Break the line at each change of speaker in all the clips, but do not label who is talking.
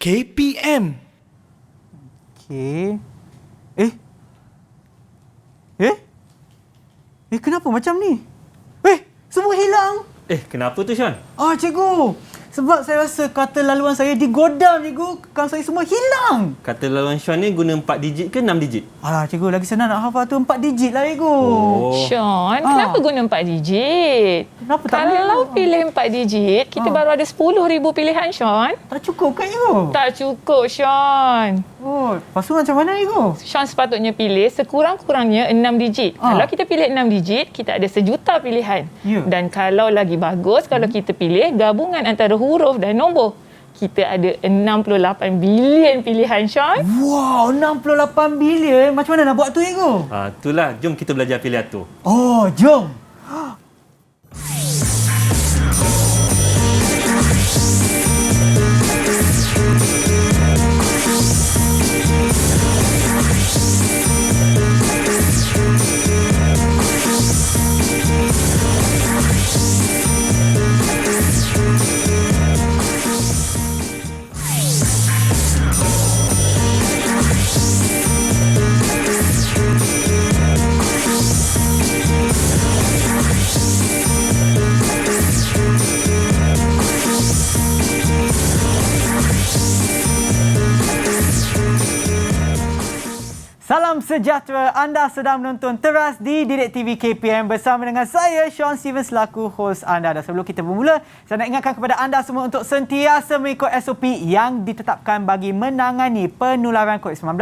KPM.
Okey. Kenapa macam ni? Semua hilang.
Kenapa tu Sean?
Cikgu. Sebab saya rasa kata laluan saya digodam, cikgu. Akaun saya semua hilang.
Kata laluan Sean ni guna 4 digit ke 6 digit?
Alah, cikgu, lagi senang nak hafal tu 4 digit lah, cikgu.
Sean, kenapa guna 4 digit?
Kenapa tak
Kalau
boleh?
pilih 4 digit, kita baru ada 10,000 pilihan, Sean.
Tak cukup kan, cikgu?
Tak cukup, Sean.
Lepas tu macam mana, cikgu?
Sean sepatutnya pilih sekurang-kurangnya 6 digit. Kalau kita pilih 6 digit, kita ada sejuta pilihan.
Ya.
Dan kalau lagi bagus, kalau kita pilih gabungan antara huruf dan nombor, kita ada 68 bilion pilihan, Sean.
Wow, 68 bilion. Macam mana nak buat tu, cikgu?
Itulah, jom kita belajar pilih atur.
Jom. Salam sejahtera, anda sedang menonton Teras di Didik TV KPM bersama dengan saya, Sean Steven, selaku hos anda. Dan sebelum kita bermula, saya nak ingatkan kepada anda semua untuk sentiasa mengikut SOP yang ditetapkan bagi menangani penularan COVID-19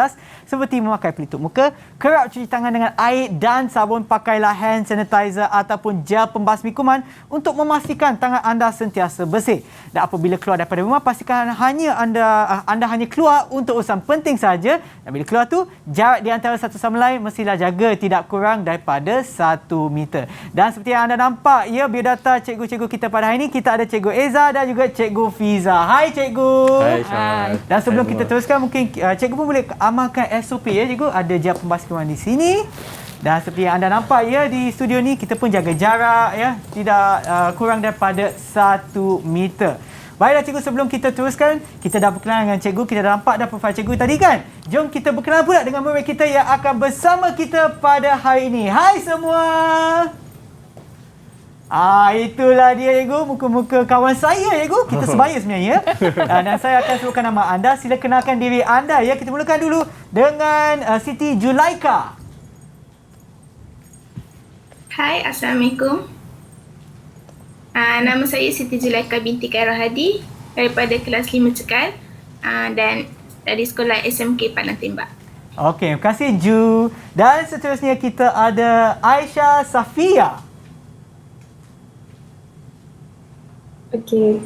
seperti memakai pelitup muka, kerap cuci tangan dengan air dan sabun, pakailah hand sanitizer ataupun gel pembasmi kuman untuk memastikan tangan anda sentiasa bersih. Dan apabila keluar daripada rumah, pastikan anda hanya keluar untuk urusan penting saja. Dan bila keluar tu, jarak di antara satu sama lain mestilah jaga tidak kurang daripada 1 meter. Dan seperti yang anda nampak, biodata cikgu-cikgu kita pada hari ini, kita ada Cikgu Eza dan juga Cikgu Fiza. Hai Cikgu.
Hai Sean.
Dan sebelum kita teruskan, mungkin Cikgu pun boleh amalkan SOP ya Cikgu. Ada gel pembasmi kuman di sini. Dan seperti yang anda nampak di studio ni, kita pun jaga jarak tidak kurang daripada 1 meter. Baiklah cikgu, sebelum kita teruskan, kita dah berkenalan dengan cikgu, kita dah nampak dah profil cikgu tadi kan? Jom kita berkenalan pula dengan murid kita yang akan bersama kita pada hari ini. Hai semua! Itulah dia cikgu, muka-muka kawan saya cikgu. Kita sebaya sebenarnya. Dan saya akan sebutkan nama anda, sila kenalkan diri anda ya. Kita mulakan dulu dengan Siti Julaika.
Hai, Assalamualaikum. Nama saya Siti Julaika binti Khairul Hadi daripada kelas 5 Cekal dan dari sekolah SMK Padang Tembak.
Okey, terima kasih Ju. Dan seterusnya kita ada Aisyah Safia.
Okey.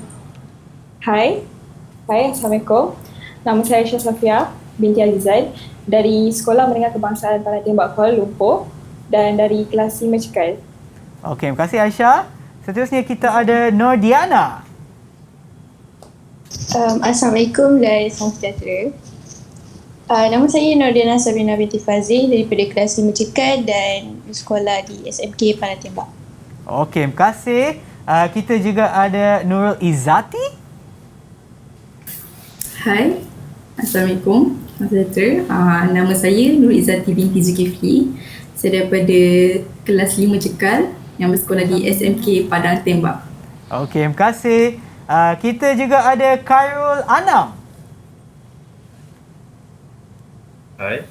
Hai, Assalamualaikum. Nama saya Aisyah Safia binti Azizan dari Sekolah Menengah Kebangsaan Padang Tembak Kuala Lumpur dan dari kelas 5 Cekal.
Okey, terima kasih Aisyah. Seterusnya kita ada Nordiana.
Assalamualaikum dan salam sejahtera. Nama saya Nordiana Sabrina binti Fazil daripada kelas 5 Cekal dan sekolah di SMK Padang Tembak.
Okey, terima kasih. Kita juga ada Nurul Izzati.
Hai, Assalamualaikum. Salam sejahtera. Nama saya Nurul Izzati binti Zulkifli. Saya daripada kelas 5 Cekal yang bersekolah di SMK Padang Tembak.
Okey, terima kasih. Kita juga ada Khairul Anam.
Hai,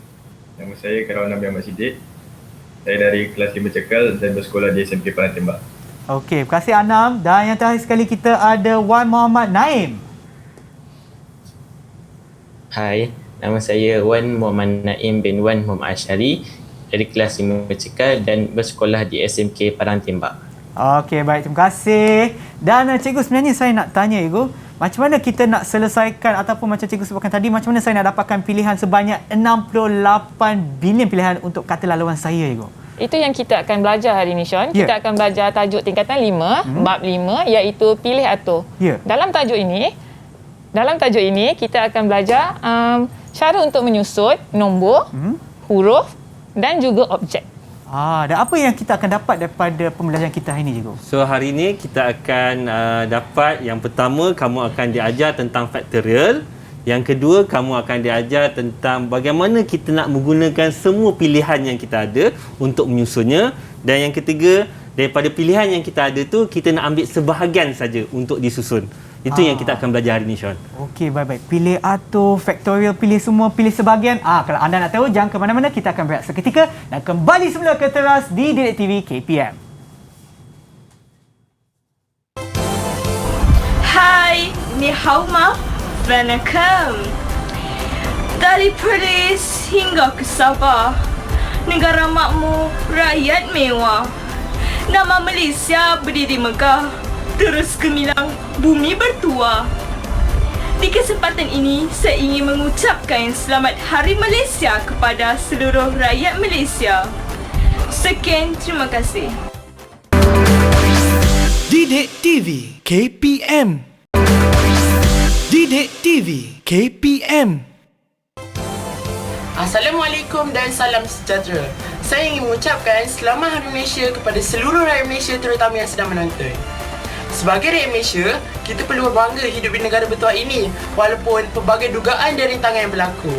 nama saya Khairul Anam Ahmad Siddiq. Saya dari kelas 5 Cekal dan bersekolah di SMK Padang Tembak.
Okey, terima kasih Anam. Dan yang terakhir sekali kita ada Wan Muhammad Naim.
Hai, nama saya Wan Muhammad Naim bin Wan Muhammad Asyari dari kelas 5 Cekal dan bersekolah di SMK Padang Tembak.
Okey, baik. Terima kasih. Dan cikgu, sebenarnya saya nak tanya cikgu, macam mana kita nak selesaikan ataupun macam cikgu sebutkan tadi, macam mana saya nak dapatkan pilihan sebanyak 68 bilion pilihan untuk kata laluan saya cikgu?
Itu yang kita akan belajar hari ini, Sean. Kita akan belajar tajuk tingkatan 5, bab 5, iaitu pilih atur. Dalam tajuk ini, kita akan belajar cara untuk menyusut nombor, huruf dan juga objek.
Dan apa yang kita akan dapat daripada pembelajaran kita hari ini, cikgu?
So hari ini kita akan dapat yang pertama, kamu akan diajar tentang factorial. Yang kedua, kamu akan diajar tentang bagaimana kita nak menggunakan semua pilihan yang kita ada untuk menyusunnya. Dan yang ketiga, daripada pilihan yang kita ada tu, kita nak ambil sebahagian saja untuk disusun. Itu yang kita akan belajar hari ni, Sean.
Okey, baik-baik. Pilih atur, faktorial, pilih semua, pilih sebahagian. Kalau anda nak tahu, jangan ke mana-mana. Kita akan berehat seketika dan kembali semula ke teras di Didik TV KPM.
Hai, ni hao ma, vanakkam. Dari Perlis hingga ke Sabah, negara makmur, rakyat mewah. Nama Malaysia berdiri megah, terus gemilang, bumi bertuah. Di kesempatan ini, saya ingin mengucapkan Selamat Hari Malaysia kepada seluruh rakyat Malaysia. Sekian, terima kasih.
Didik TV KPM. Didik TV KPM.
Assalamualaikum dan salam sejahtera. Saya ingin mengucapkan Selamat Hari Malaysia kepada seluruh rakyat Malaysia, terutama yang sedang menonton. Sebagai rakyat Malaysia, kita perlu berbangga hidup di negara bertuah ini walaupun pelbagai dugaan dan rintangan yang berlaku.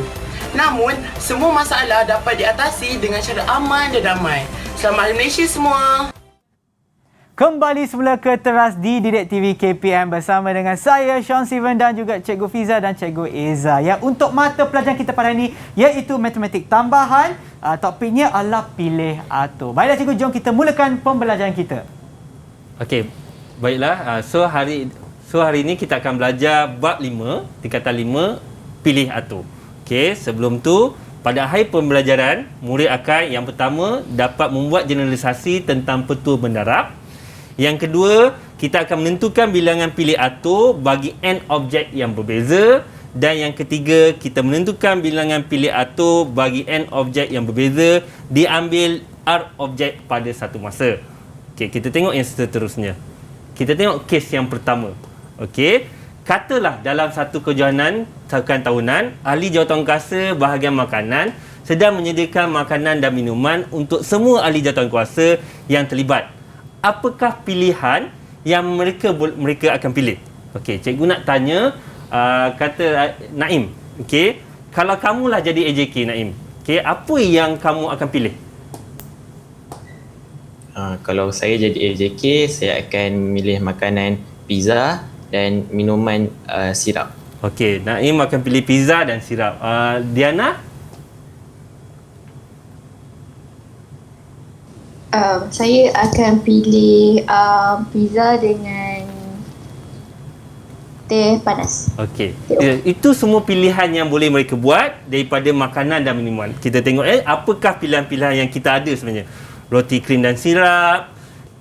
Namun, semua masalah dapat diatasi dengan cara aman dan damai. Selamat Hari Malaysia semua!
Kembali semula ke teras di Didik TV KPM bersama dengan saya, Sean Steven dan juga Cikgu Fiza dan Cikgu Eza. Yang untuk mata pelajaran kita pada ini iaitu matematik tambahan. Topiknya adalah pilih atur. Baiklah Cikgu, jom kita mulakan pembelajaran kita.
Okey, baiklah. So hari ini kita akan belajar bab 5, tingkatan 5, pilih atur. Okey, sebelum tu pada akhir pembelajaran, murid akan yang pertama dapat membuat generalisasi tentang petua mendarab. Yang kedua, kita akan menentukan bilangan pilih atur bagi n objek yang berbeza. Dan yang ketiga, kita menentukan bilangan pilih atur bagi n objek yang berbeza diambil r objek pada satu masa. Okey, kita tengok yang seterusnya. Kita tengok kes yang pertama. Okey, katalah dalam satu kejohanan tahunan, ahli jawatankuasa bahagian makanan sedang menyediakan makanan dan minuman untuk semua ahli jawatankuasa yang terlibat. Apakah pilihan yang mereka akan pilih? Okey, cikgu nak tanya, kata Naim. Okey, kalau kamulah jadi AJK Naim, okey, apa yang kamu akan pilih?
Kalau saya jadi AJK, saya akan milih makanan pizza dan minuman sirap.
Okey, Naim akan pilih pizza dan sirap. Diana?
Saya akan pilih pizza dengan teh panas.
Okey. Itu semua pilihan yang boleh mereka buat daripada makanan dan minuman. Kita tengok apakah pilihan-pilihan yang kita ada sebenarnya. Roti krim dan sirap,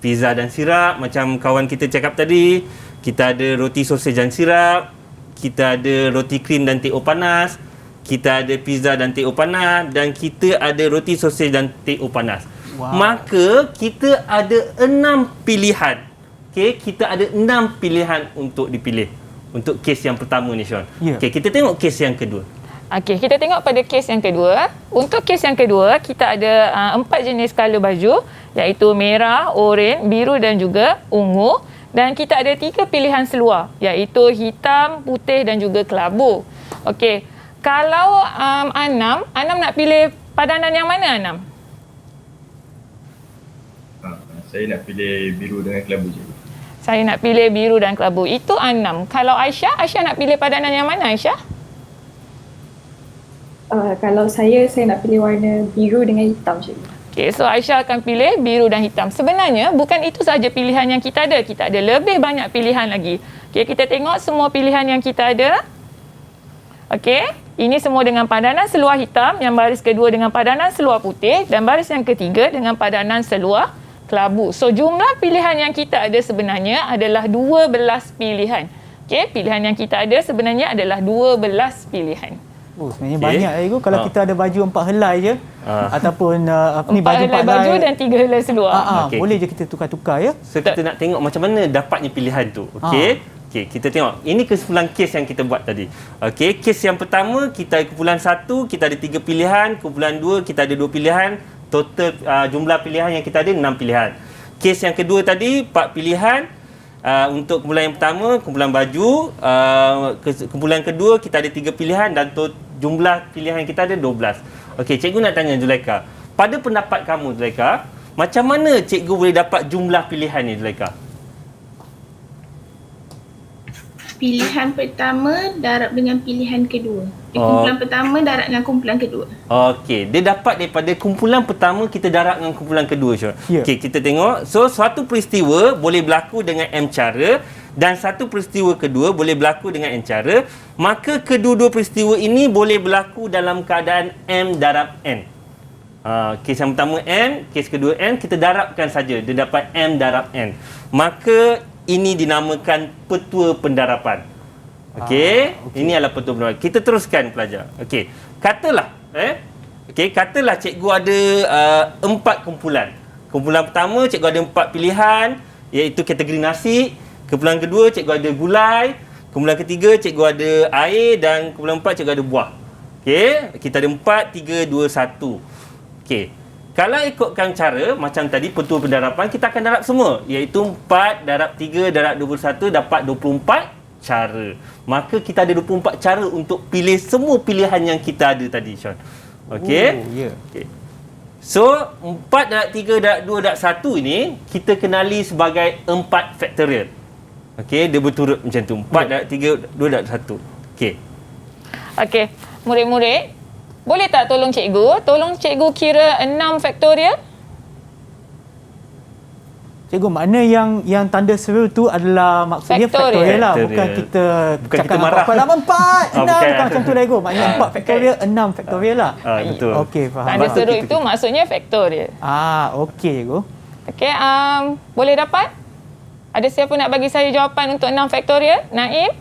pizza dan sirap macam kawan kita cakap tadi. Kita ada roti sosis dan sirap, kita ada roti krim dan teh panas, kita ada pizza dan teh panas dan kita ada roti sosis dan teh panas. Wow. Maka kita ada 6 pilihan. Okey, kita ada 6 pilihan untuk dipilih. Untuk kes yang pertama ni, Sean. Yeah. Okey, kita tengok kes yang kedua.
Okey, kita tengok pada kes yang kedua. Untuk kes yang kedua, kita ada 4 jenis color baju, iaitu merah, oranye, biru dan juga ungu. Dan kita ada 3 pilihan seluar, iaitu hitam, putih dan juga kelabu. Okey, kalau Anam nak pilih padanan yang mana, Anam?
Saya nak pilih biru dengan kelabu je.
Saya nak pilih biru dan kelabu. Itu Anam. Kalau Aisyah nak pilih padanan yang mana, Aisyah?
Kalau saya nak pilih warna biru dengan hitam je.
Okey, so Aisyah akan pilih biru dan hitam. Sebenarnya bukan itu sahaja pilihan yang kita ada. Kita ada lebih banyak pilihan lagi. Okey, kita tengok semua pilihan yang kita ada. Okey, ini semua dengan padanan seluar hitam, yang baris kedua dengan padanan seluar putih dan baris yang ketiga dengan padanan seluar kelabu. So jumlah pilihan yang kita ada sebenarnya adalah 12 pilihan. Okey, pilihan yang kita ada sebenarnya adalah 12 pilihan.
Oh, sebenarnya banyak Ego. Kalau kita ada baju 4 helai je ataupun ni
4 helai baju dan 3 helai seluar.
Boleh je kita tukar-tukar ya.
So kita nak tengok macam mana dapatnya pilihan tu. Okey. Okey, kita tengok. Ini kesimpulan kes yang kita buat tadi. Okey, kes yang pertama kita kumpulan 1 kita ada 3 pilihan, kumpulan 2 kita ada 2 pilihan. Total jumlah pilihan yang kita ada 6 pilihan. Kes yang kedua tadi 4 pilihan, Untuk kumpulan yang pertama, kumpulan baju. Kumpulan kedua, kita ada 3 pilihan dan jumlah pilihan kita ada 12. Okey, cikgu nak tanya Zulaikha. Pada pendapat kamu, Zulaikha, macam mana cikgu boleh dapat jumlah pilihan ni, Zulaikha?
Pilihan pertama darab dengan pilihan kedua. Kumpulan pertama darab dengan kumpulan kedua.
Okey, dia dapat daripada kumpulan pertama kita darab dengan kumpulan kedua, Syul. Okey, kita tengok. So, suatu peristiwa boleh berlaku dengan M cara dan satu peristiwa kedua boleh berlaku dengan N cara, maka kedua-dua peristiwa ini boleh berlaku dalam keadaan M darab N. Kes yang pertama N, kes kedua N, kita darabkan saja. Dia dapat M darab N. Maka ini dinamakan petua pendarapan. Okey, ini adalah petua pendarapan. Kita teruskan pelajar. Okey, katalah katalah cikgu ada 4 kumpulan. Kumpulan pertama cikgu ada 4 pilihan, iaitu kategori nasi. Kumpulan kedua cikgu ada gulai. Kumpulan ketiga cikgu ada air dan kumpulan 4 cikgu ada buah. Okey, kita ada 4, 3, 2, 1. Okey. Kalau ikutkan cara macam tadi petua pendarapan, kita akan darab semua, iaitu 4 darab 3 darab 21 dapat 24 cara. Maka kita ada 24 cara untuk pilih semua pilihan yang kita ada tadi, Sean. Okey? Okay. So, 4 darab 3 darab 2 darab 1 ini kita kenali sebagai 4 faktorial. Okey, dia berturut macam tu. 4 darab 3 2 darab 1. Okey.
Okey, murid-murid, boleh tak tolong cikgu kira 6 faktorial?
Cikgu, makna yang tanda seru tu adalah maksudnya faktorial lah. Bukan kita cakap apa nama 4, 6 bukan macam tu lah, cikgu. Maknanya 4 faktorial, 6 faktorial lah.
Betul.
Okey, faham.
Tanda seru itu maksudnya faktorial.
Okey, cikgu.
Okey, boleh dapat? Ada siapa nak bagi saya jawapan untuk 6 faktorial? Naim?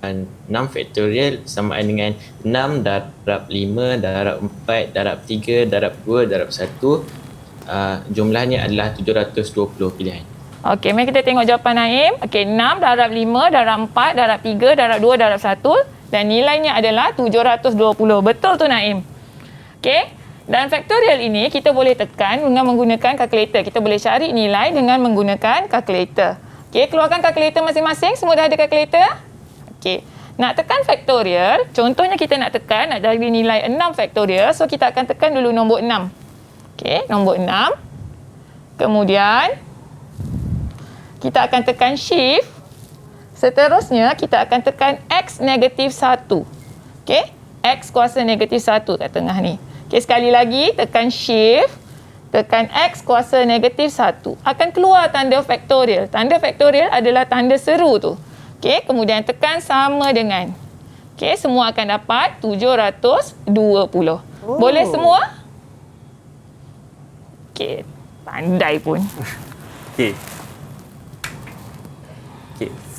6 faktorial sama dengan 6 darab 5 darab 4 darab 3 darab 2 darab 1. Jumlahnya adalah 720 pilihan.
Okey, mari kita tengok jawapan Naim. Okey, 6 darab 5 darab 4 darab 3 darab 2 darab 1 dan nilainya adalah 720. Betul tu Naim? Okey, dan faktorial ini kita boleh tekan dengan menggunakan kalkulator. Kita boleh cari nilai dengan menggunakan kalkulator. Okey, keluarkan kalkulator masing-masing. Semua dah ada kalkulator? Okey, nak tekan faktorial, contohnya kita nak cari nilai 6 faktorial, so kita akan tekan dulu nombor 6. Okey, nombor 6. Kemudian kita akan tekan shift. Seterusnya kita akan tekan X negatif 1. Okey, X kuasa negatif 1 kat tengah ni. Okey, sekali lagi tekan shift, tekan X kuasa negatif 1. Akan keluar tanda faktorial. Tanda faktorial adalah tanda seru tu. Okey, kemudian tekan sama dengan. Okey, semua akan dapat 720. Boleh semua? Okey, pandai pun.
Okey,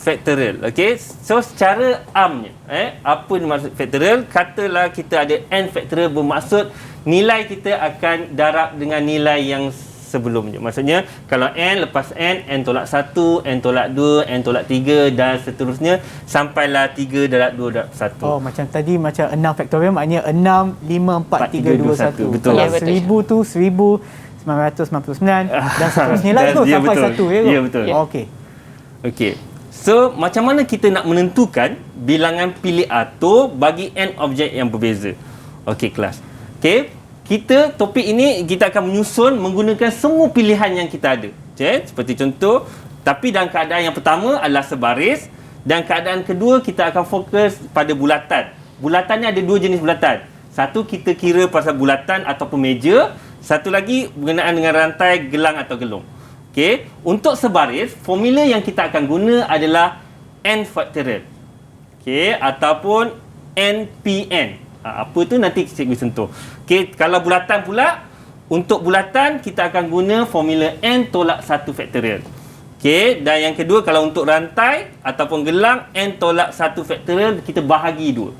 faktorial. Okey, so secara amnya, apa maksud faktorial? Katalah kita ada n faktorial, bermaksud nilai kita akan darab dengan nilai yang sebelumnya. Maksudnya kalau n lepas n tolak 1, n tolak 2, n tolak 3 dan seterusnya sampailah 3 darab 2 darab 1.
Oh, macam tadi macam 6 faktorial maknanya 6, 5, 4, 3, 2, 1.
Betul.
Kalau 1000 tu 1999 dan seterusnya lah tu sampai 1, ya ke?
Ya, betul.
Okey.
Okey. So, macam mana kita nak menentukan bilangan pilih atur bagi n objek yang berbeza? Okey, kelas. Okey. Topik ini kita akan menyusun menggunakan semua pilihan yang kita ada. Seperti contoh, tapi dalam keadaan yang pertama adalah sebaris dan keadaan kedua kita akan fokus pada bulatan. Bulatan ni ada 2 jenis bulatan. Satu kita kira pasal bulatan ataupun meja, satu lagi berkenaan dengan rantai, gelang atau gelung. Okey, untuk sebaris, formula yang kita akan guna adalah n factorial. Okey, ataupun NPN. Apa tu nanti cikgu sentuh. Okey, kalau bulatan pula, untuk bulatan kita akan guna formula n tolak 1 faktorial. Okey, dan yang kedua kalau untuk rantai ataupun gelang, n tolak 1 faktorial kita bahagi 2.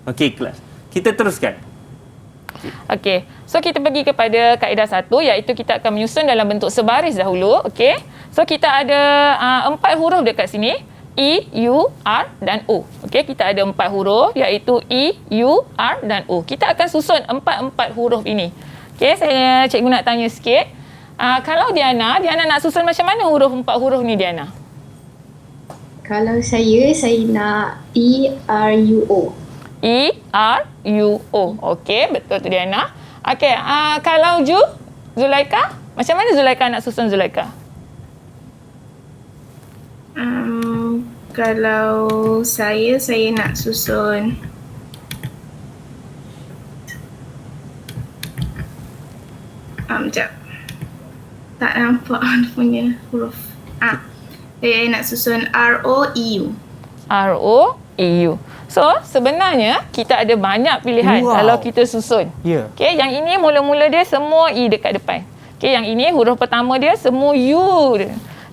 Okey, kelas. Kita teruskan.
Okey, so kita pergi kepada kaedah 1, iaitu kita akan menyusun dalam bentuk sebaris dahulu. Okey, so kita ada 4 huruf dekat sini. E, U, R dan O. Okey, kita ada 4 huruf iaitu E, U, R dan O. Kita akan susun 4 huruf ini. Okey, cikgu nak tanya sikit. Kalau Diana nak susun macam mana huruf 4 huruf ni Diana?
Kalau saya nak E-R-U-O.
E-R-U-O. Okey, betul tu Diana. Okey, kalau Zulaika, macam mana Zulaika nak susun Zulaika?
Kalau saya nak susun sekejap. Tak nampak punya huruf. Saya nak susun R-O-E-U.
R-O-E-U. So, sebenarnya kita ada banyak pilihan kalau kita susun. Okay, yang ini mula-mula dia semua E dekat depan. Okay, yang ini huruf pertama dia semua U.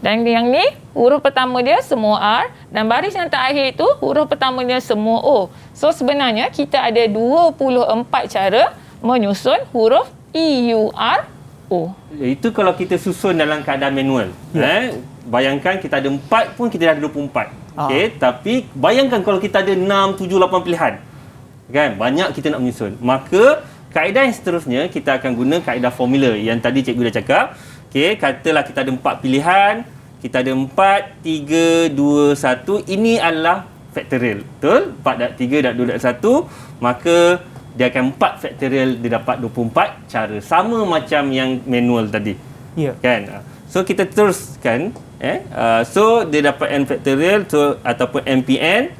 Dan yang ni huruf pertama dia semua R. Dan baris yang terakhir tu huruf pertama dia semua O. So, sebenarnya kita ada 24 cara menyusun huruf E-U-R-O.
Itu kalau kita susun dalam keadaan manual. Bayangkan kita ada 4 pun kita dah ada 24. Okey, tapi bayangkan kalau kita ada 6, 7, 8 pilihan. Kan? Banyak kita nak menyusun. Maka kaedah yang seterusnya kita akan guna kaedah formula yang tadi cikgu dah cakap. Okey, katalah kita ada 4 pilihan. Kita ada 4, 3, 2, 1. Ini adalah factorial. Betul? 4 darab 3 darab 2 darab 1. Maka dia akan 4 factorial, dia dapat 24 cara. Sama macam yang manual tadi. Kan? So kita teruskan. So dia dapat n factorial ataupun NPN.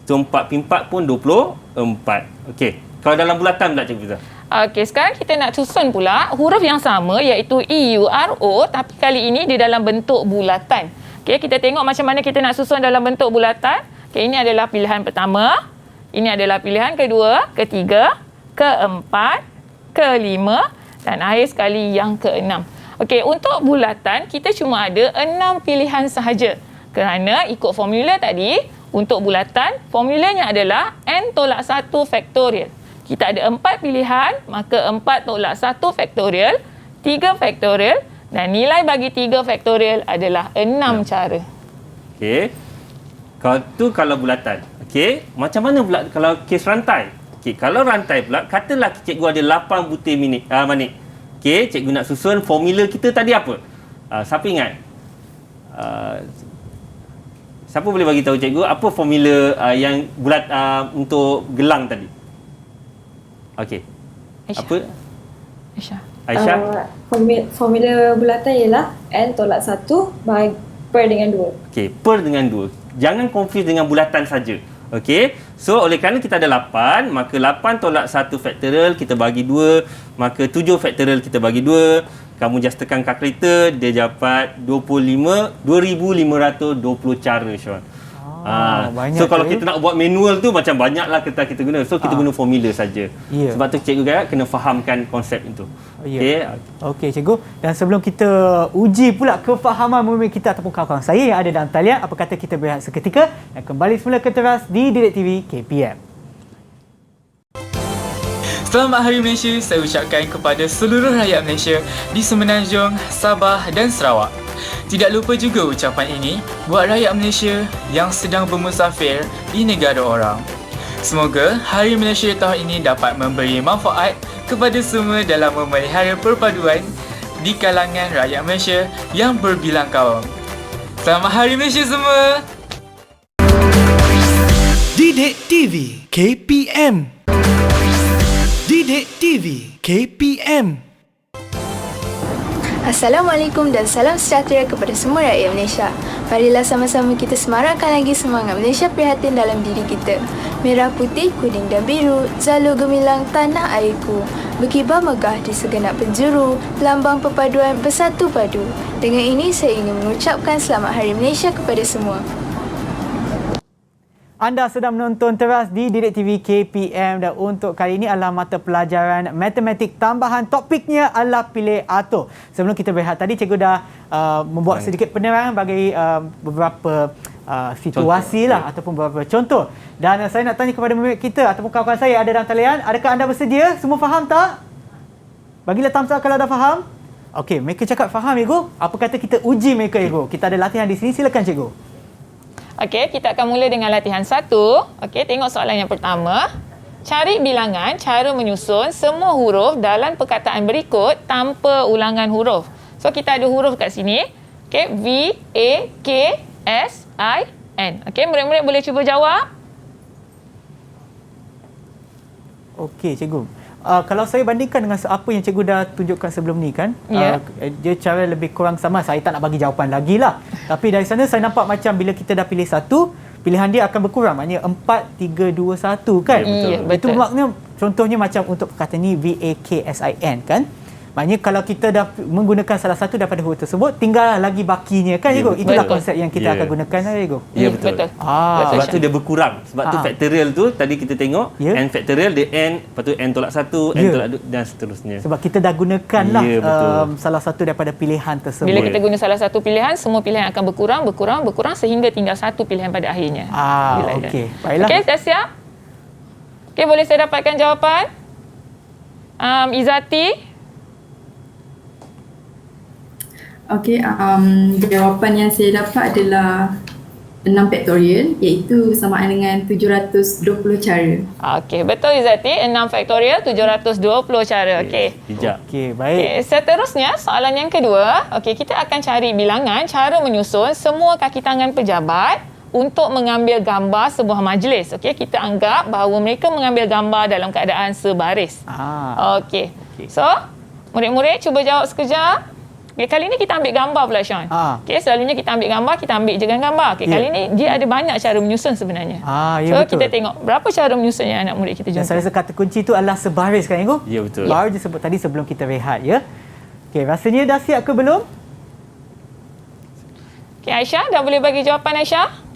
So 4 pun 24. Okey. Kalau dalam bulatan pula cikgu Fiza.
Okey, sekarang kita nak susun pula huruf yang sama iaitu E-U-R-O tapi kali ini di dalam bentuk bulatan. Okey, kita tengok macam mana kita nak susun dalam bentuk bulatan. Okey, ini adalah pilihan pertama. Ini adalah pilihan kedua, ketiga, keempat, kelima dan akhir sekali yang keenam. Okey, untuk bulatan kita cuma ada 6 pilihan sahaja. Kerana ikut formula tadi, untuk bulatan formulanya adalah n tolak 1 faktorial. Kita ada 4 pilihan, maka 4 tolak 1 faktorial, 3 faktorial dan nilai bagi 3 faktorial adalah 6 cara.
Okey. Kalau bulatan. Okey, macam mana pula kalau kes rantai? Okey, kalau rantai pula, katalah cikgu ada 8 butir manik. Okey, cikgu nak susun formula kita tadi apa? Siapa ingat? Siapa boleh bagi tahu cikgu apa formula yang bulat untuk gelang tadi? Okey.
Aisyah.
Apa? Aisyah.
Formula bulatan ialah n tolak 1 per dengan 2.
Okey, per dengan 2. Jangan confuse dengan bulatan saja. Okey. So oleh kerana kita ada 8, maka 8 tolak 1 faktorial kita bagi 2, maka 7 faktorial kita bagi 2. Kamu just tekan kalkulator, dia dapat 25,520 cara, Sean. So kalau kita nak buat manual tu macam banyaklah kita guna. So kita guna formula saja. Sebab tu cikgu kena fahamkan konsep itu.
Okey cikgu. Dan sebelum kita uji pula kefahaman murid kita ataupun kawan-kawan saya yang ada dalam talian, apa kata kita berehat seketika dan kembali semula ke teras di Didik TV KPM.
Selamat Hari Malaysia saya ucapkan kepada seluruh rakyat Malaysia di Semenanjung, Sabah dan Sarawak. Tidak lupa juga ucapan ini buat rakyat Malaysia yang sedang bermusafir di negara orang. Semoga Hari Malaysia tahun ini dapat memberi manfaat kepada semua dalam memelihara perpaduan di kalangan rakyat Malaysia yang berbilang kaum. Selamat Hari Malaysia semua!
Didik TV KPM. Didik TV KPM.
Assalamualaikum dan salam sejahtera kepada semua rakyat Malaysia. Marilah sama-sama kita semarakkan lagi semangat Malaysia prihatin dalam diri kita. Merah, putih, kuning dan biru, jalur gemilang tanah airku. Berkibar megah di segenap penjuru, lambang perpaduan bersatu padu. Dengan ini saya ingin mengucapkan Selamat Hari Malaysia kepada semua.
Anda sedang menonton teras di Didik TV KPM dan untuk kali ini adalah mata pelajaran matematik tambahan. Topiknya adalah pilih atur. Sebelum kita berehat tadi, cikgu dah membuat sedikit penerangan bagi beberapa situasi lah ataupun beberapa contoh. Dan saya nak tanya kepada murid kita ataupun kawan-kawan saya ada dalam talian, adakah anda bersedia? Semua faham tak? Bagilah thumbs up kalau dah faham. Okey, mereka cakap faham cikgu. Apa kata kita uji mereka cikgu? Kita ada latihan di sini, silakan cikgu.
Okey, kita akan mula dengan latihan 1. Okey, tengok soalan yang pertama. Cari bilangan cara menyusun semua huruf dalam perkataan berikut tanpa ulangan huruf. So kita ada huruf kat sini. Okay, V-A-K-S-I-N. Okay, murid-murid boleh cuba jawab?
Okey, cikgu. Kalau saya bandingkan dengan apa yang cikgu dah tunjukkan sebelum ni kan, dia cara lebih kurang sama. Saya tak nak bagi jawapan lagi lah. Tapi dari sana saya nampak macam bila kita dah pilih satu, pilihan dia akan berkurang. Maknanya 4, 3, 2, 1 kan?
Ya, betul.
Itu maknanya contohnya macam untuk perkataan ni VAKSIN kan? Maknanya kalau kita dah menggunakan salah satu daripada huruf tersebut, tinggal lagi bakinya kan, cikgu? Itulah konsep yang kita akan gunakan, cikgu.
Ya, betul. Sebab tu dia berkurang. Sebab tu factorial tu tadi kita tengok n factorial dia n, lepas tu n tolak 1, n tolak 2 dan seterusnya.
Sebab kita dah gunakanlah salah satu daripada pilihan tersebut.
Bila kita guna salah satu pilihan, semua pilihan akan berkurang sehingga tinggal satu pilihan pada akhirnya.
Okey. Baiklah.
Okey, dah siap? Okey, boleh saya dapatkan jawapan? Izzati?
Okey, jawapan yang saya dapat adalah 6 faktorial, iaitu bersamaan dengan 720 cara.
Okey, betul Izzati. 6 faktorial 720 cara. Okey.
Bijak.
Okey, baik.
Okay, seterusnya, soalan yang kedua. Okey, kita akan cari bilangan cara menyusun semua kaki tangan pejabat untuk mengambil gambar sebuah majlis. Okey, kita anggap bahawa mereka mengambil gambar dalam keadaan sebaris. Okey. So, murid-murid cuba jawab sekejap. Okay, kali ni kita ambil gambar pula, Sean. Okay, selalunya kita ambil gambar, kita ambil je gambar. Okay, kali ni dia ada banyak cara menyusun sebenarnya. So, betul. Kita tengok berapa cara menyusun yang anak murid kita jumpa.
Dan saya rasa kata kunci itu adalah sebaris kan, Cikgu?
Ya, betul.
Baru je sebut tadi sebelum kita rehat, ya. Okay, rasanya dah siap ke belum?
Okay, Aisyah, dah boleh bagi jawapan, Aisyah?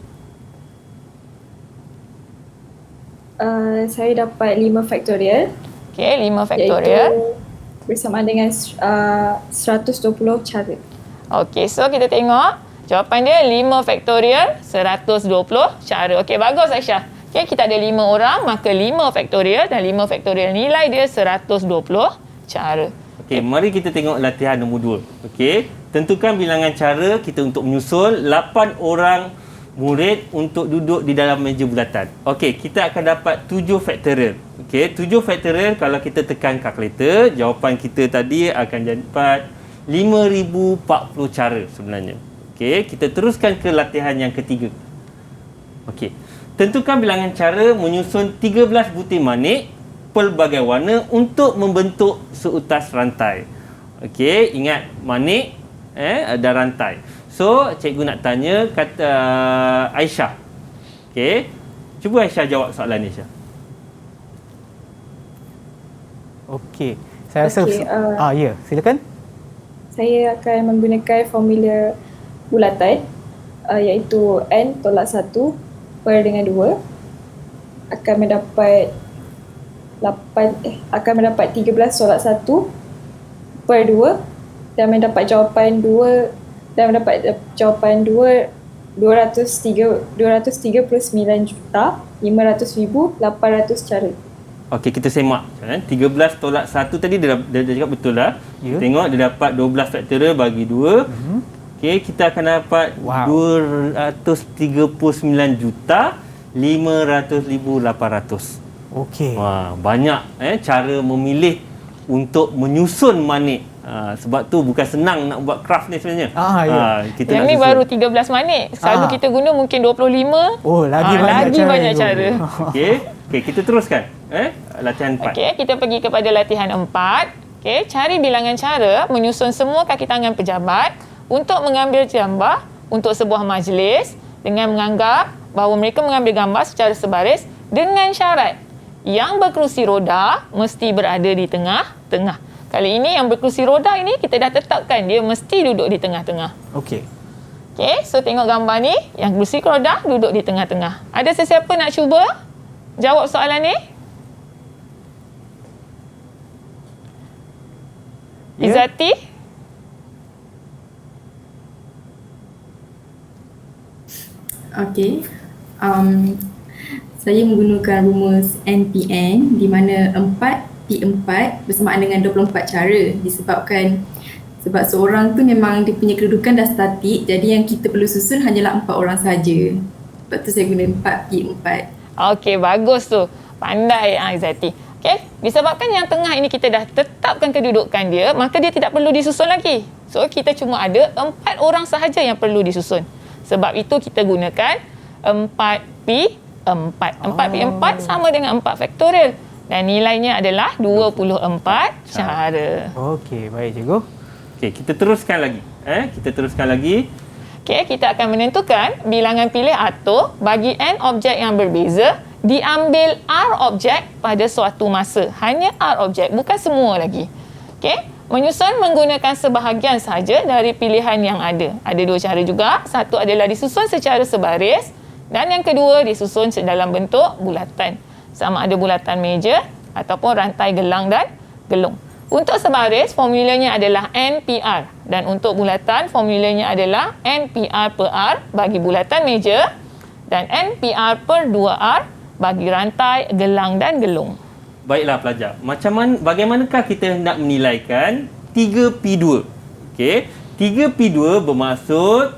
Saya dapat 5 faktorial.
Okay, 5 faktorial.
Bersamaan dengan 120 cara.
Okey, so kita tengok jawapan dia 5 faktorial 120 cara. Okey, bagus Aisyah. Okey, kita ada 5 orang, maka 5 faktorial dan 5 faktorial nilai dia 120 cara.
Okey, mari kita tengok latihan nombor 2. Okey, tentukan bilangan cara kita untuk menyusul 8 orang murid untuk duduk di dalam meja bulatan. Okey, kita akan dapat 7 faktorial. Okey, 7 faktorial kalau kita tekan kalkulator, jawapan kita tadi akan dapat 5040 cara sebenarnya. Okey, kita teruskan ke latihan yang ketiga. Okey, tentukan bilangan cara menyusun 13 butir manik pelbagai warna untuk membentuk seutas rantai. Okey, ingat manik ada rantai. So, cikgu nak tanya kata Aisyah. Okey. Cuba Aisyah jawab soalan ni, Aisyah.
Okey. Saya rasa ya, silakan.
Saya akan menggunakan formula bulatan iaitu n tolak 1 per dengan 2 akan mendapat 13 tolak 1 per 2 dan mendapat jawapan 239,500,800 cara.
Okey, kita semak. 13 tolak 1 tadi dia cakap betul lah. Yeah. Tengok dia dapat 12 faktorial bagi 2. Okey, kita akan dapat 239,500,800.
Okey.
Wah, banyak cara memilih untuk menyusun manik. Sebab tu bukan senang nak buat craft ni sebenarnya.
Kita yang ni baru 13 manik. Selalu kita guna mungkin 25.
Oh, lagi banyak cara.
Okey, kita teruskan. Latihan 4.
Okey, kita pergi kepada latihan 4. Okey, cari bilangan cara menyusun semua kaki tangan pejabat untuk mengambil gambar untuk sebuah majlis dengan menganggap bahawa mereka mengambil gambar secara sebaris dengan syarat yang berkerusi roda mesti berada di tengah-tengah. Kali ini yang berkerusi roda ini kita dah tetapkan dia mesti duduk di tengah-tengah.
Okey.
Okey, so tengok gambar ni, yang berkerusi roda duduk di tengah-tengah. Ada sesiapa nak cuba jawab soalan ni? Izzati?
Okey. Saya menggunakan rumus NPN di mana 4P4 bersamaan dengan 24 cara sebab seorang tu memang dia punya kedudukan dah statik, jadi yang kita perlu susun hanyalah 4 orang saja. Sebab tu saya guna 4P4.
Okey, bagus tu. Pandai Izzati. Okey, disebabkan yang tengah ini kita dah tetapkan kedudukan dia, maka dia tidak perlu disusun lagi. So, kita cuma ada 4 orang sahaja yang perlu disusun. Sebab itu kita gunakan 4P4. 4P4 sama dengan 4 faktorial. Dan nilainya adalah 24 cara.
Okey, baik cikgu.
Okey, kita teruskan lagi. Kita teruskan lagi.
Okey, kita akan menentukan bilangan pilih atur bagi n objek yang berbeza, diambil R objek pada suatu masa. Hanya R objek, bukan semua lagi. Okey, menyusun menggunakan sebahagian sahaja dari pilihan yang ada. Ada 2 cara juga. Satu adalah disusun secara sebaris dan yang kedua disusun dalam bentuk bulatan. Sama ada bulatan meja ataupun rantai gelang dan gelung. Untuk sebaris, formulanya adalah NPR. Dan untuk bulatan, formulanya adalah NPR per R bagi bulatan meja dan NPR per 2R bagi rantai, gelang dan gelung.
Baiklah pelajar, bagaimanakah kita hendak menilaikan 3P2? Okey, 3P2 bermaksud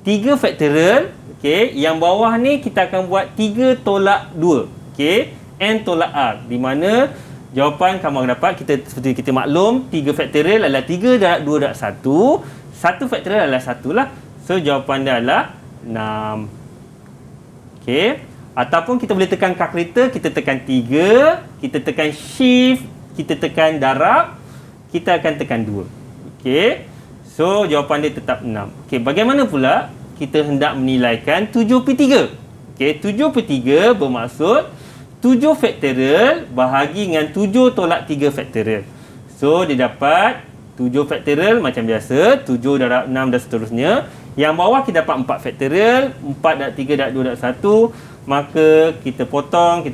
3 faktorial. Okey, yang bawah ni kita akan buat 3 tolak 2. Okey, N tolak R. Di mana jawapan kamu akan dapat, seperti kita maklum, 3 faktorial adalah 3 darab 2 darab 1. 1 faktorial adalah 1 lah. So, jawapan dia adalah 6. Okey. Ataupun kita boleh tekan kalkulator, kita tekan 3, kita tekan shift, kita tekan darab, kita akan tekan 2. Okey. So, jawapan dia tetap 6. Okey, bagaimana pula kita hendak menilaikan 7P3? Okey, 7P3 bermaksud 7 faktorial bahagi dengan 7 tolak 3 faktorial. So, dia dapat 7 faktorial macam biasa, 7 darab 6 dan seterusnya. Yang bawah kita dapat 4 faktorial, 4 darab 3 darab 2 darab 1. Maka kita potong,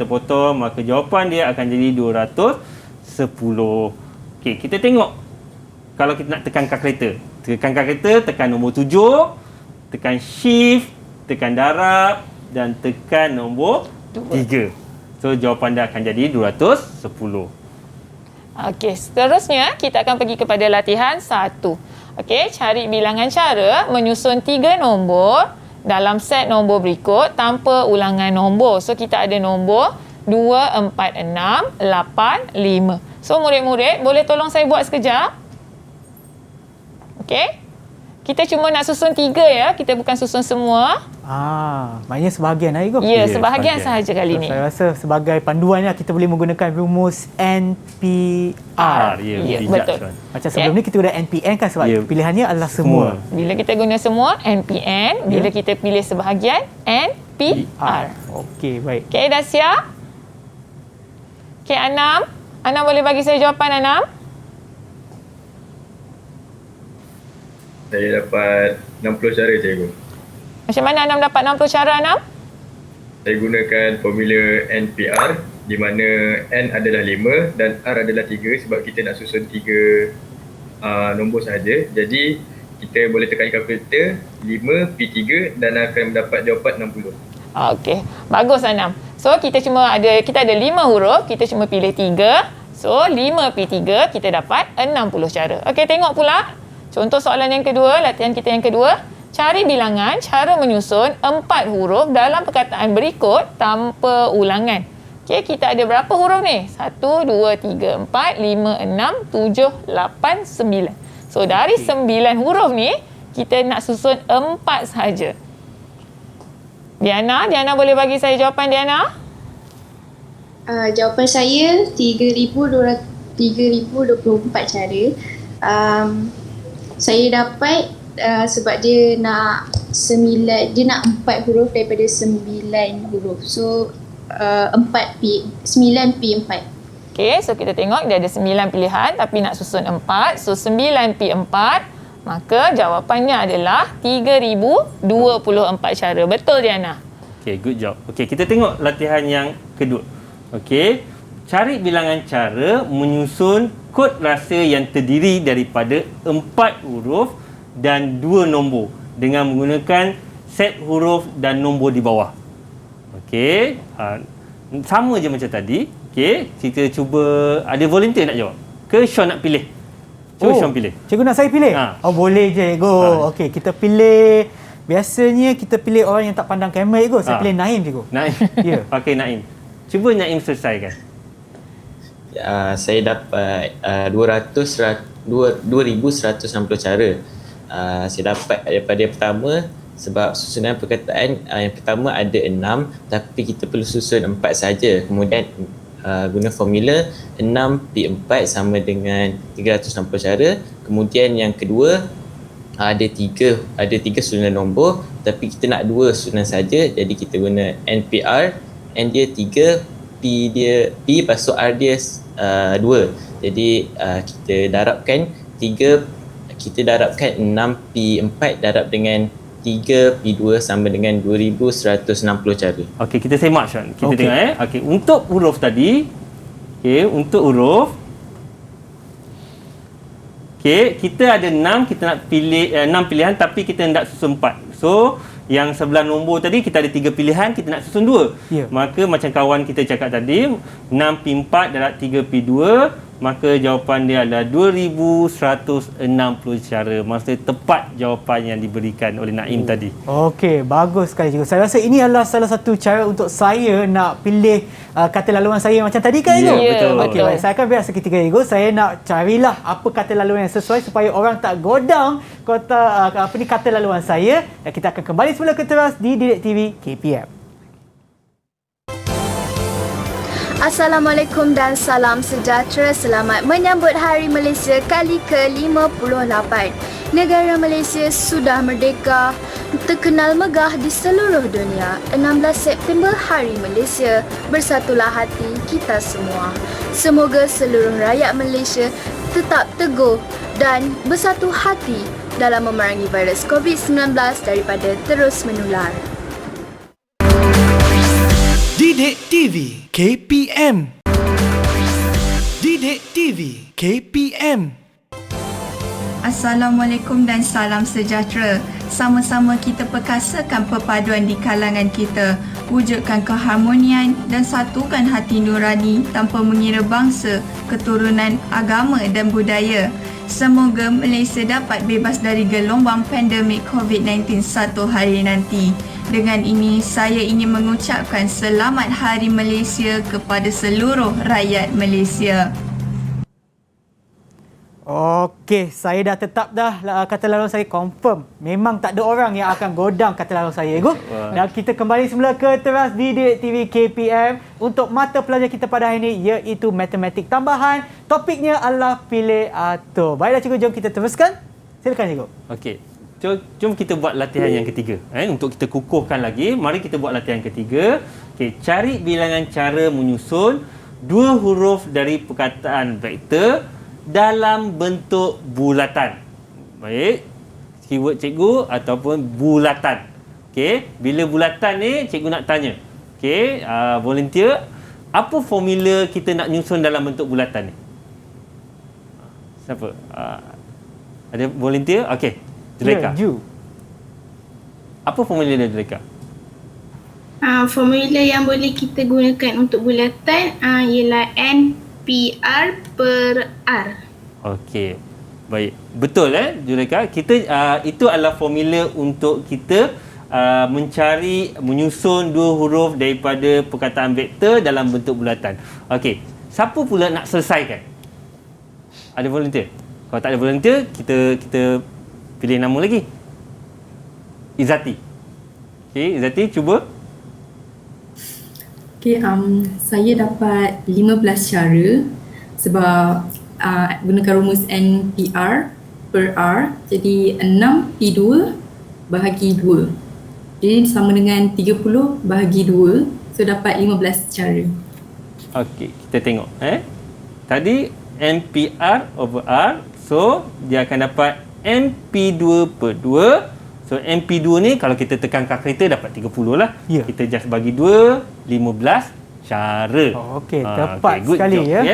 maka jawapan dia akan jadi 210. Okey, kita tengok. Kalau kita nak tekan kalkulator. Tekan nombor 7, tekan shift, tekan darab dan tekan nombor 3. So, jawapan dia akan jadi 210.
Okey, seterusnya kita akan pergi kepada latihan 1. Okey, cari bilangan cara menyusun 3 nombor dalam set nombor berikut tanpa ulangan nombor. So, kita ada nombor 2, 4, 6, 8, 5. So, murid-murid boleh tolong saya buat sekejap? Okey. Kita cuma nak susun 3 ya. Kita bukan susun semua.
Maknanya sebahagian lah Igo.
Ya, sebahagian sahaja kali ni.
Saya rasa sebagai panduannya kita boleh menggunakan rumus NPR.
Ya, betul.
Macam sebelum ni kita guna NPN kan sebab pilihannya adalah semua.
Bila kita guna semua, NPN. Bila kita pilih sebahagian, NPR.
Okey, baik.
Okey, dah siap? Okey, Anam. Anam boleh bagi saya jawapan, Anam?
Saya dapat 60 cara, cikgu.
Macam mana Anam dapat 60 cara, Anam?
Saya gunakan formula NPR di mana N adalah 5 dan R adalah 3 sebab kita nak susun 3 nombor sahaja. Jadi, kita boleh tekan kalkulator 5P3 dan akan mendapat jawapan 60.
Okey, bagus Anam. So, kita ada 5 huruf, kita cuma pilih 3. So, 5P3 kita dapat 60 cara. Okey, tengok pula. Contoh soalan yang kedua, latihan kita yang kedua. Cari bilangan cara menyusun 4 huruf dalam perkataan berikut tanpa ulangan. Okey, kita ada berapa huruf ni? 1, 2, 3, 4, 5, 6, 7, 8, 9. So, dari 9 huruf ni, kita nak susun 4 sahaja. Diana boleh bagi saya jawapan, Diana?
Jawapan saya 3,024 cara. Saya dapat sebab dia nak 4 huruf daripada 9 huruf. So 9P4.
Okey, so kita tengok dia ada 9 pilihan tapi nak susun 4. So 9P4, maka jawapannya adalah 3,024 cara. Betul, Diana?
Okey, good job. Okey, kita tengok latihan yang kedua. Okey, cari bilangan cara menyusun kod rahsia yang terdiri daripada 4 huruf dan 2 nombor dengan menggunakan set huruf dan nombor di bawah. Okey, sama je macam tadi. Okey, kita cuba, ada volunteer nak jawab? Ke Sean nak pilih? Cuba Sean pilih.
Cikgu nak saya pilih? Boleh je, Cikgu. Okey, kita pilih. Biasanya kita pilih orang yang tak pandang kamera, Cikgu. Saya pilih Naim, Cikgu.
Naim? Ya. Okey, Naim. Cuba Naim selesaikan.
saya dapat 2,160 cara. Saya dapat daripada yang pertama, sebab susunan perkataan yang pertama ada 6 tapi kita perlu susun 4 saja. Kemudian guna formula 6P4 sama dengan 360 cara. Kemudian yang kedua ada tiga susunan nombor tapi kita nak 2 susunan saja, jadi kita guna NPR. N dia 3, P lepas tu R dia 2. Jadi kita darabkan 6P4 darab dengan 3P2 sama dengan 2160 cara.
Okey, kita semak Sean. Kita tengok Okey, untuk huruf tadi, untuk huruf kita ada 6, kita nak pilih 6 pilihan tapi kita hendak susun 4. So, yang sebelah nombor tadi kita ada 3 pilihan, kita nak susun 2. Maka macam kawan kita cakap tadi, 6P4 darab 3P2, maka jawapan dia adalah 2160 cara. Maksudnya tepat jawapan yang diberikan oleh Naim tadi.
Okey, bagus sekali cikgu. Saya rasa ini adalah salah satu cara untuk saya nak pilih kata laluan saya macam tadi kan cikgu?
Betul.
Okey, baik. Saya akan biar seketika cikgu. Saya nak carilah apa kata laluan yang sesuai supaya orang tak godang kata laluan saya. Dan kita akan kembali semula ke teras di Didik TV KPM.
Assalamualaikum dan salam sejahtera. Selamat menyambut Hari Malaysia kali ke-58. Negara Malaysia sudah merdeka, terkenal megah di seluruh dunia. 16 September Hari Malaysia, bersatulah hati kita semua. Semoga seluruh rakyat Malaysia tetap teguh dan bersatu hati dalam memerangi virus COVID-19 daripada terus menular.
Didik TV KPM. Didik TV KPM.
Assalamualaikum dan salam sejahtera. Sama-sama kita perkasakan perpaduan di kalangan kita, wujudkan keharmonian dan satukan hati nurani tanpa mengira bangsa, keturunan, agama dan budaya. Semoga Malaysia dapat bebas dari gelombang pandemik COVID-19 satu hari nanti. Dengan ini, saya ingin mengucapkan Selamat Hari Malaysia kepada seluruh rakyat Malaysia.
Okey, saya dah tetap dah kata laluan saya confirm. Memang tak ada orang yang akan godang kata laluan saya. Dan kita kembali semula ke teras di Didik TV KPM untuk mata pelajar kita pada hari ini iaitu matematik tambahan. Topiknya adalah pilih atur. Baiklah cikgu, jom kita teruskan. Silakan cikgu.
Okey. Jom kita buat latihan yang ketiga. Untuk kita kukuhkan lagi, mari kita buat latihan ketiga. Okey, cari bilangan cara menyusun 2 huruf dari perkataan vektor dalam bentuk bulatan. Baik. Keyword cikgu ataupun bulatan. Okey, bila bulatan ni cikgu nak tanya. Okey, volunteer, apa formula kita nak nyusun dalam bentuk bulatan ni? Siapa? Ada volunteer? Okey. Zuleka. Apa formula dia, Zuleka?
Formula yang boleh kita gunakan untuk bulatan ialah NPR per R.
Okey. Baik. Betul Zuleka? Kita itu adalah formula untuk kita menyusun 2 huruf daripada perkataan vektor dalam bentuk bulatan. Okey. Siapa pula nak selesaikan? Ada volunteer? Kalau tak ada volunteer, kita pilih nama lagi. Izzati. Okey, Izzati cuba.
Okey, saya dapat 15 cara sebab gunakan rumus NPR per R. Jadi 6P2 bahagi 2. Jadi sama dengan 30 bahagi 2. So dapat 15 cara.
Okey, kita tengok Tadi NPR over R. So dia akan dapat NP2 per 2. So NP2 ni kalau kita tekan kalkulator dapat 30 lah. Kita just bagi 2, 15 cara.
Okey, tepat sekali
job,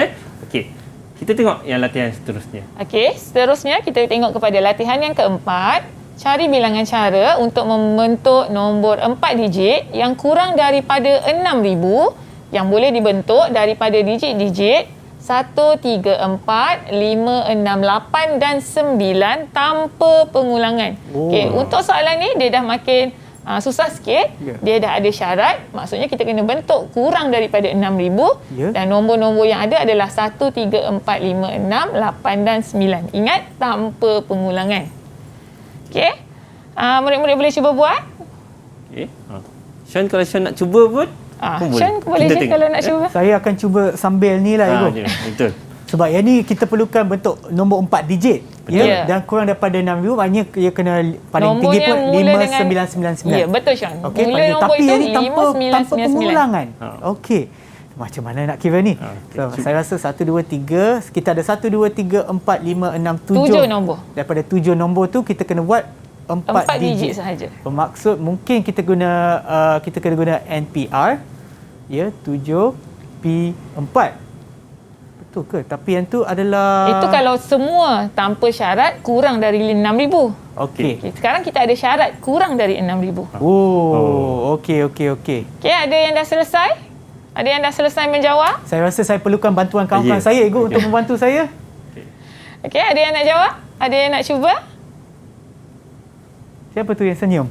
Okey. Kita tengok yang latihan seterusnya.
Okey, seterusnya kita tengok kepada latihan yang keempat. Cari bilangan cara untuk membentuk nombor 4 digit yang kurang daripada 6,000 yang boleh dibentuk daripada digit-digit 1, 3, 4, 5, 6, 8 dan 9 tanpa pengulangan. Okey, untuk soalan ni dia dah makin susah sikit. Dia dah ada syarat, maksudnya kita kena bentuk kurang daripada 6,000 dan nombor-nombor yang ada adalah 1, 3, 4, 5, 6, 8 dan 9. Ingat, tanpa pengulangan. Okey. Murid-murid boleh cuba buat?
Okey. Sean, kalau Sean nak cuba pun
Sean boleh je kalau nak cuba.
Saya akan cuba sambil ni lah, Ego.
Betul.
Sebab yang ni kita perlukan bentuk nombor 4 digit. Dan kurang daripada 6,000, maknanya dia kena paling
nombor
tinggi pun 5999.
Ya, betul Sean.
Okey, tapi yang ni tanpa pengulangan. Okey. Macam mana nak kira ni? Saya rasa 1, 2, 3, kita ada 1, 2, 3, 4, 5, 6, 7
nombor.
Daripada 7 nombor tu kita kena buat 4 digit
sahaja.
Bermaksud mungkin kita kena guna NPR 7P4. Betul ke? Tapi yang tu adalah...
Itu kalau semua tanpa syarat kurang dari 6,000.
Okey.
Sekarang kita ada syarat kurang dari 6,000.
Okey.
Okey, ada yang dah selesai? Ada yang dah selesai menjawab?
Saya rasa saya perlukan bantuan kawan-kawan saya, Ego, untuk membantu saya.
Okey, ada yang nak jawab? Ada yang nak cuba?
Siapa tu yang senyum?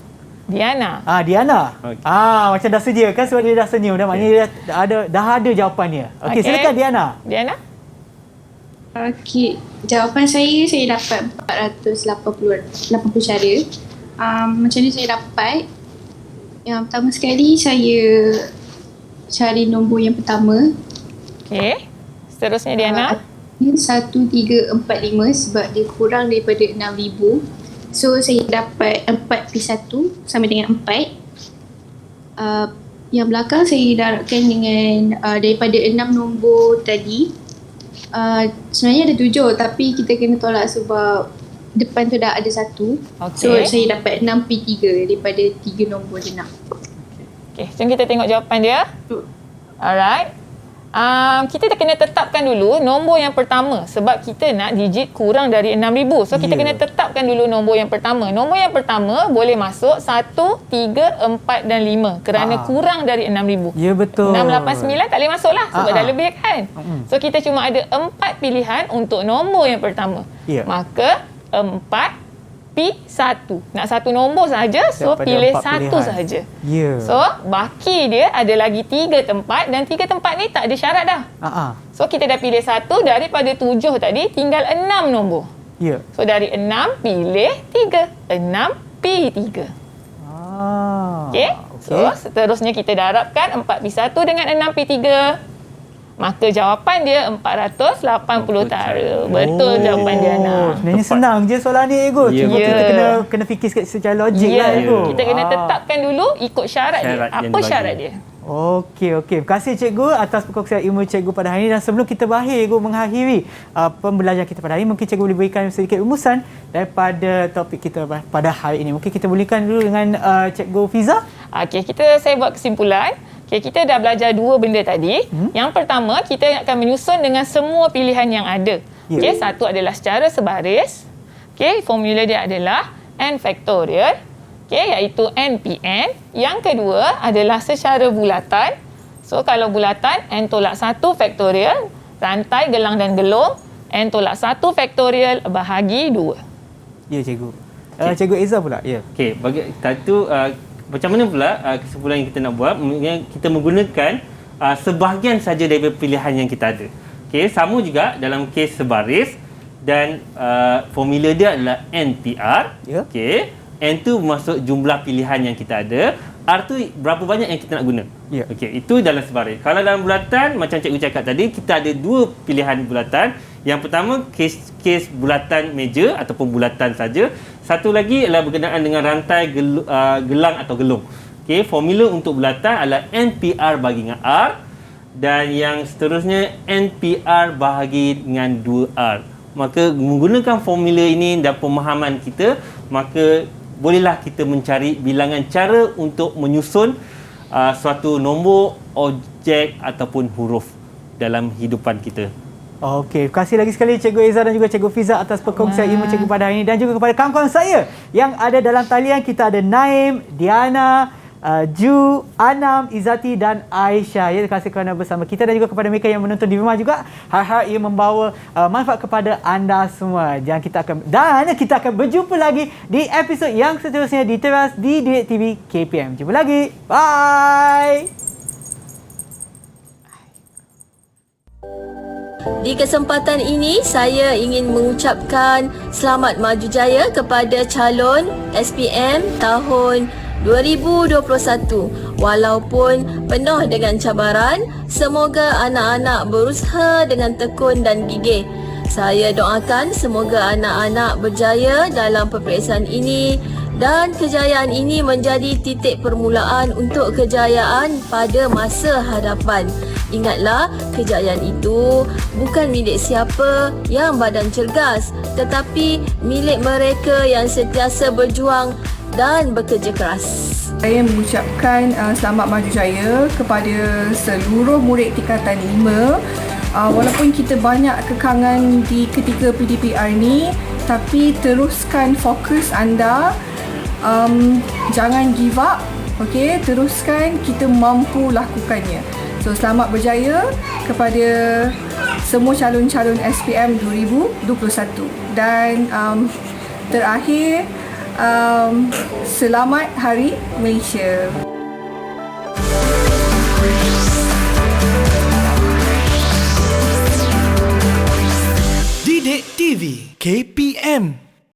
Diana.
Diana. Macam dah sedia kan, sebab dia dah senyum dah, maknanya dia dah ada jawapannya. Okey, silakan Diana.
Diana?
Okey, jawapan saya dapat 480 cara. Macam ni saya dapat. Yang pertama sekali saya cari nombor yang pertama.
Okey. Seterusnya Diana.
1, 3, 4, 5 sebab dia kurang daripada 6,000. So saya dapat 4P1 sama dengan 4. Yang belakang saya darabkan dengan daripada 6 nombor tadi. Sebenarnya ada 7 tapi kita kena tolak sebab depan tu dah ada 1. So saya dapat 6P3 daripada 3 nombor je nak.
Okey, jom kita tengok jawapan dia. Alright. Kita dah kena tetapkan dulu nombor yang pertama sebab kita nak digit kurang dari 6,000. So kita kena tetapkan dulu nombor yang pertama. Nombor yang pertama boleh masuk 1, 3, 4 dan 5 kerana kurang dari 6,000.
Ya, betul.
6, 8, 9 tak boleh masuk lah sebab dah lebih kan. So kita cuma ada 4 pilihan untuk nombor yang pertama. Maka 4P1. Nak satu nombor saja, so pilih satu saja. So baki dia ada lagi 3 tempat dan 3 tempat ni tak ada syarat dah. So kita dah pilih 1 daripada 7 tadi, tinggal 6 nombor. So dari 6 pilih 3. 6P3. Okey. So seterusnya kita darabkan 4P1 dengan 6P3. Maka jawapan dia 480 tara. Betul jawapan Diana.
Sebenarnya senang je soalan ni, Ego. Cuma kita kena fikir secara logik lah, Ego.
Kita kena tetapkan dulu ikut syarat dia. Apa syarat dia?
Okey. Terima kasih Cikgu atas perkongsian ilmu Cikgu pada hari ini. Dan sebelum kita mengakhiri pembelajaran kita pada hari ini, mungkin Cikgu boleh berikan sedikit rumusan daripada topik kita pada hari ini. Mungkin kita bolehkan dulu dengan Cikgu Fiza.
Okey, saya buat kesimpulan. Okay, kita dah belajar 2 benda tadi. Yang pertama, kita akan menyusun dengan semua pilihan yang ada. Okay, satu adalah secara sebaris. Okay, formula dia adalah n faktorial. Okay, iaitu NPN. Yang kedua adalah secara bulatan. So, kalau bulatan, n tolak 1 faktorial. Rantai, gelang dan gelung. N tolak 1 faktorial bahagi 2.
Ya, Cikgu. Cikgu Eza pula.
Okey, bagi satu... macam mana pula kesimpulan yang kita nak buat? Kita menggunakan sebahagian saja daripada pilihan yang kita ada. Okey, sama juga dalam kes sebaris dan formula dia adalah NPR. Okey, N tu masuk jumlah pilihan yang kita ada. R tu berapa banyak yang kita nak guna. Okey, itu dalam sebaris. Kalau dalam bulatan, macam cikgu cakap tadi, kita ada 2 pilihan bulatan. Yang pertama, kes bulatan meja ataupun bulatan saja. Satu lagi adalah berkenaan dengan rantai gelang atau gelung. Okey, formula untuk bulatan adalah NPR bahagi dengan R. Dan yang seterusnya, NPR bahagi dengan 2R. Maka menggunakan formula ini dan pemahaman kita, maka bolehlah kita mencari bilangan cara untuk menyusun suatu nombor, objek ataupun huruf dalam hidupan kita.
Okey, terima kasih lagi sekali Cikgu Eza dan juga Cikgu Fiza atas perkongsian ilmu Cikgu pada hari ini, dan juga kepada kawan-kawan saya yang ada dalam talian. Kita ada Naim, Diana, Ju, Anam, Izzati dan Aisyah. Ya, terima kasih kerana bersama kita dan juga kepada mereka yang menonton di rumah juga. Harap ia membawa manfaat kepada anda semua. Dan kita akan berjumpa lagi di episod yang seterusnya di Teras di Didik TV KPM. Jumpa lagi. Bye.
Di kesempatan ini, saya ingin mengucapkan selamat maju jaya kepada calon SPM tahun 2021. Walaupun penuh dengan cabaran, semoga anak-anak berusaha dengan tekun dan gigih. Saya doakan semoga anak-anak berjaya dalam peperiksaan ini dan kejayaan ini menjadi titik permulaan untuk kejayaan pada masa hadapan. Ingatlah, kejayaan itu bukan milik siapa yang badan cergas, tetapi milik mereka yang sentiasa berjuang dan bekerja keras.
Saya mengucapkan selamat maju jaya kepada seluruh murid tingkatan 5. Walaupun kita banyak kekangan di ketika PDPR ni, tapi teruskan fokus anda. Jangan give up. Okey, teruskan, kita mampu lakukannya. So, selamat berjaya kepada semua calon-calon SPM 2021. Dan terakhir, selamat Hari Malaysia.
Didik TV KPM